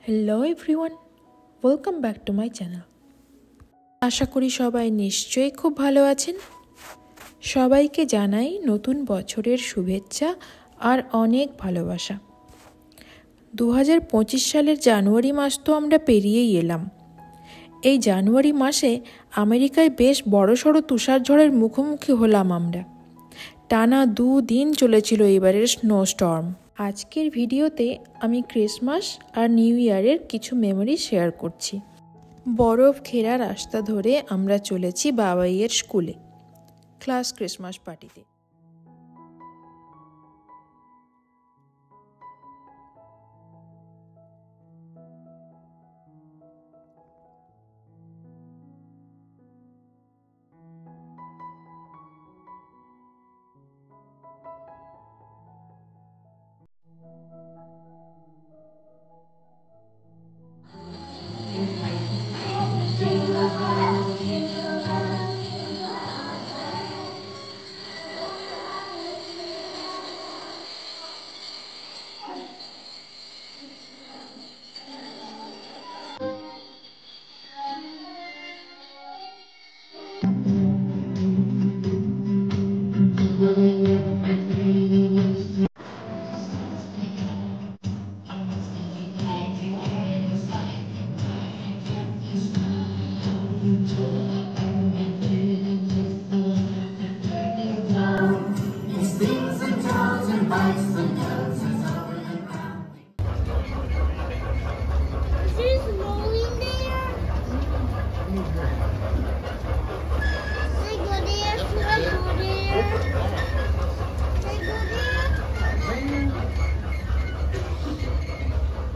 Hello everyone, welcome back to my channel. আশা করি সবাই নিশ্চয়ই খুব ভালো আছেন। সবাইকে জানাই নতুন বছরের শুভেচ্ছা আর অনেক ভালোবাসা। 2025 সালের জানুয়ারি মাস তো আমরা পেরিয়েই এলাম। এই জানুয়ারি মাসে আমেরিকায় বেশ বড়সড় তুষারঝড়ের মুখোমুখি হলাম আমরা। টানা 2 দিন চলেছিল এবারের স্নোস্টর্ম। আজকের ভিডিওতে আমি ক্রিসমাস আর নিউ ইয়ারের কিছু মেমোরি শেয়ার করছি। বরফ ঘেরা রাস্তা ধরে আমরা চলেছি বাবাইয়ের স্কুলে, ক্লাস ক্রিসমাস পার্টিতে।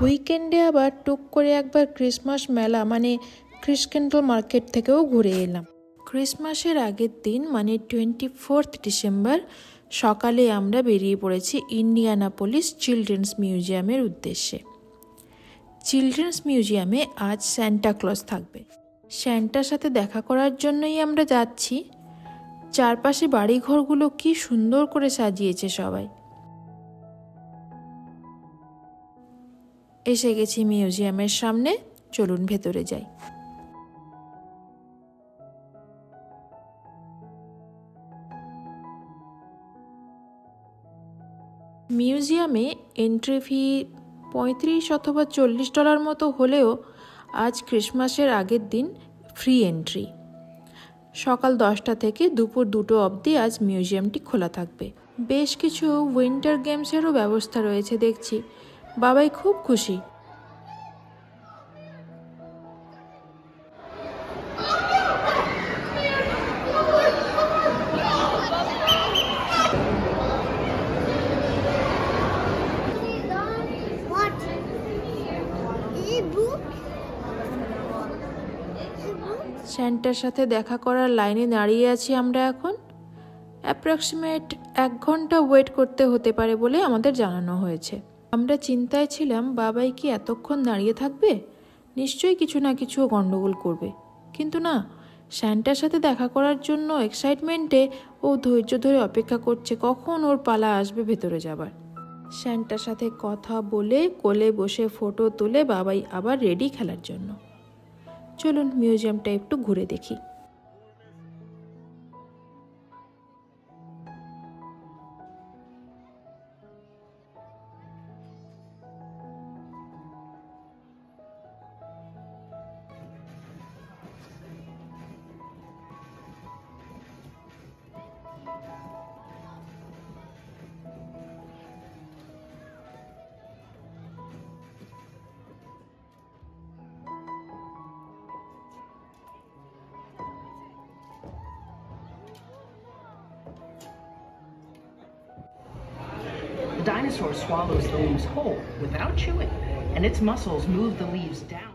উইকেন্ডে আবার টুক করে একবার ক্রিসমাস মেলা মানে ক্রিসকেন্ডল মার্কেট থেকেও ঘুরে এলাম। ক্রিসমাসের আগের দিন মানে 24 ডিসেম্বর সকালে আমরা বেরিয়ে পড়েছি ইন্ডিয়ানাপোলিস চিলড্রেন্স মিউজিয়ামের উদ্দেশ্যে। চিলড্রেন্স মিউজিয়ামে আজ স্যান্টা ক্লজ থাকবে। স্যান্টার সাথে দেখা করার জন্যই আমরা যাচ্ছি। চারপাশে বাড়িঘরগুলো কি সুন্দর করে সাজিয়েছে সবাই। এসে গেছি মিউজিয়ামের সামনে, চলুন ভেতরে যাই। মিউজিয়ামে এন্ট্রি ফি $35 অথবা $40 মতো হলেও আজ ক্রিসমাসের আগের দিন ফ্রি এন্ট্রি। সকাল 10টা থেকে দুপুর 2টো অবধি আজ মিউজিয়ামটি খোলা থাকবে। বেশ কিছু উইন্টার গেমসেরও ব্যবস্থা রয়েছে দেখছি। বাবাই খুব খুশি। স্যান্টার সাথে দেখা করার লাইনে দাঁড়িয়ে আছি আমরা এখন। অ্যাপ্রক্সিমেট 1 ঘন্টা ওয়েট করতে হতে পারে বলে আমাদের জানানো হয়েছে। আমরা চিন্তায় ছিলাম বাবাই কি এতক্ষণ দাঁড়িয়ে থাকবে, নিশ্চয়ই কিছু না কিছু গন্ডগোল করবে। কিন্তু না, স্যান্টার সাথে দেখা করার জন্য এক্সাইটমেন্টে ও ধৈর্য ধরে অপেক্ষা করছে কখন ওর পালা আসবে ভেতরে যাবার। স্যান্টার সাথে কথা বলে কোলে বসে ফটো তুলে বাবাই আবার রেডি খেলার জন্য। চলুন মিউজিয়ামটা একটু ঘুরে দেখি। The dinosaur swallows the leaves whole without chewing, and its muscles move the leaves down.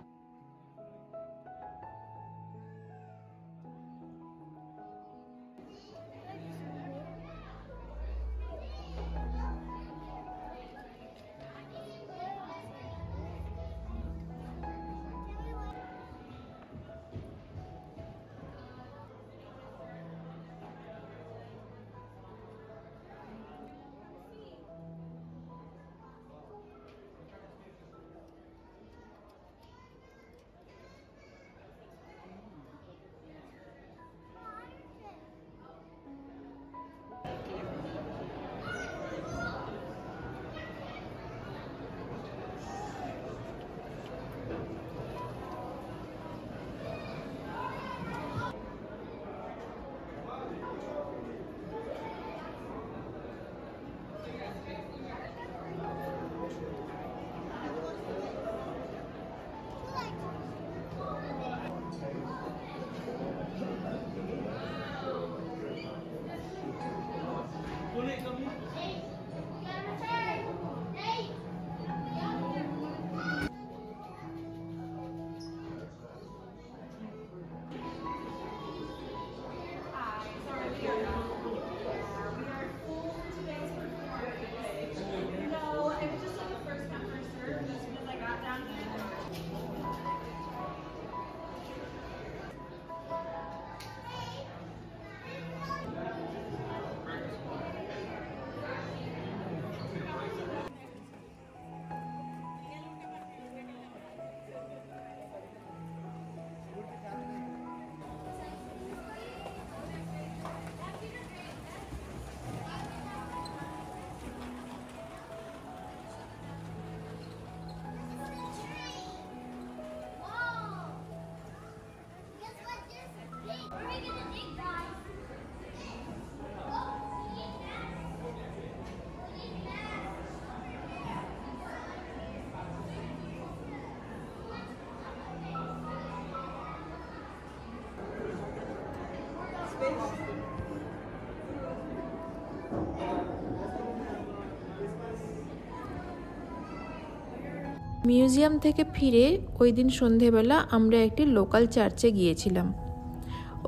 Museum থেকে ফিরে ওই দিন সন্ধেবেলা আমরা একটি লোকাল চার্চে গিয়েছিলাম।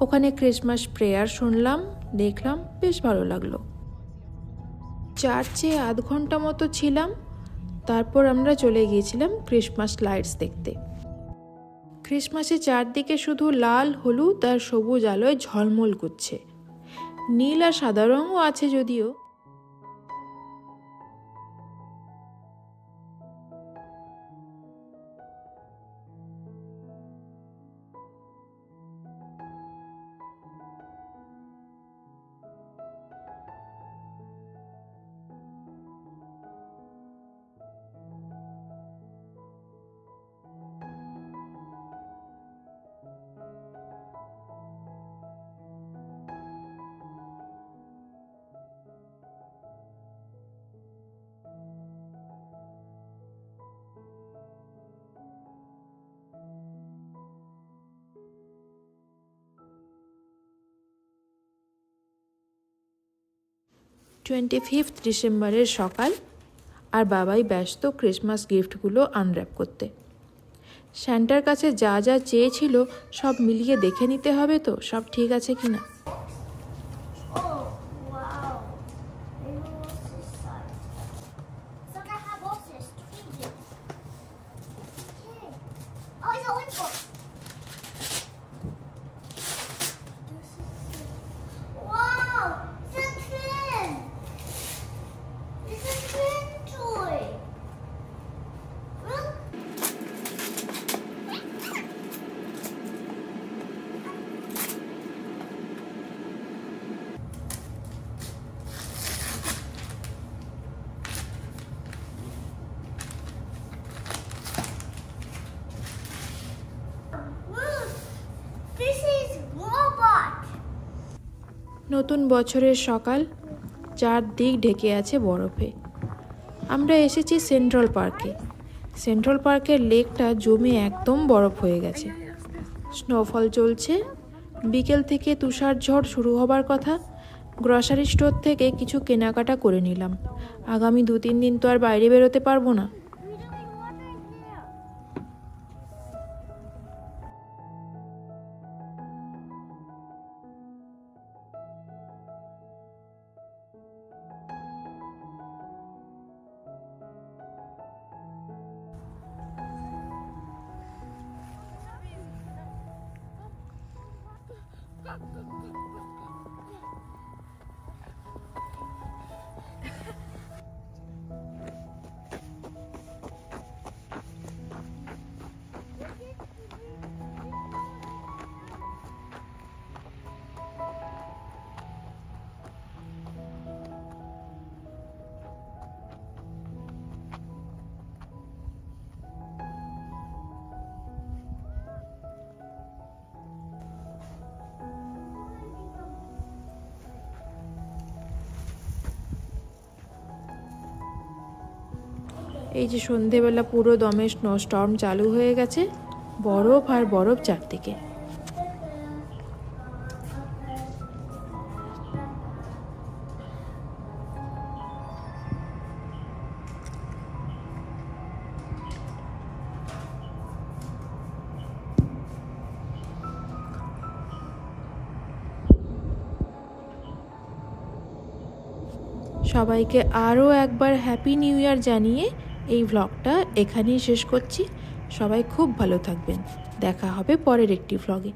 ওখানে ক্রিসমাস প্রেয়ার শুনলাম, দেখলাম, বেশ ভালো লাগলো। চার্চে আধ ঘন্টা মতো ছিলাম, তারপর আমরা চলে গিয়েছিলাম ক্রিসমাস লাইটস দেখতে। ক্রিসমাসে চারদিকে শুধু লাল, হলুদ আর সবুজ আলোয় ঝলমল করছে। নীল আর সাদা রঙও আছে যদিও। ডিসেম্বরের সকাল, আর বাবাই ব্যস্ত ক্রিসমাস গিফটগুলো আনর্যাপ করতে। স্যান্টার কাছে যা যা চেয়েছিল সব মিলিয়ে দেখে নিতে হবে তো সব ঠিক আছে কিনা। নতুন বছরের সকাল, চারদিক ঢেকে আছে বরফে। আমরা এসেছি সেন্ট্রাল পার্কে। সেন্ট্রাল পার্কের লেকটা জমে একদম বরফ হয়ে গেছে। স্নোফল চলছে। বিকেল থেকে তুষার ঝড় শুরু হবার কথা। গ্রসারি স্টোর থেকে কিছু কেনাকাটা করে নিলাম। আগামী 2-3 দিন তো আর বাইরে বেরোতে পারবো না। এই যে সন্ধেবেলা পুরো দমে স্নোস্টর্ম চালু হয়ে গেছে, বরফ আর বরফ চারদিকে। সবাইকে আরও একবার হ্যাপি নিউ ইয়ার জানিয়ে এই ভ্লগটা এখানেই শেষ করছি। সবাই খুব ভালো থাকবেন। দেখা হবে পরের একটি ভ্লগে।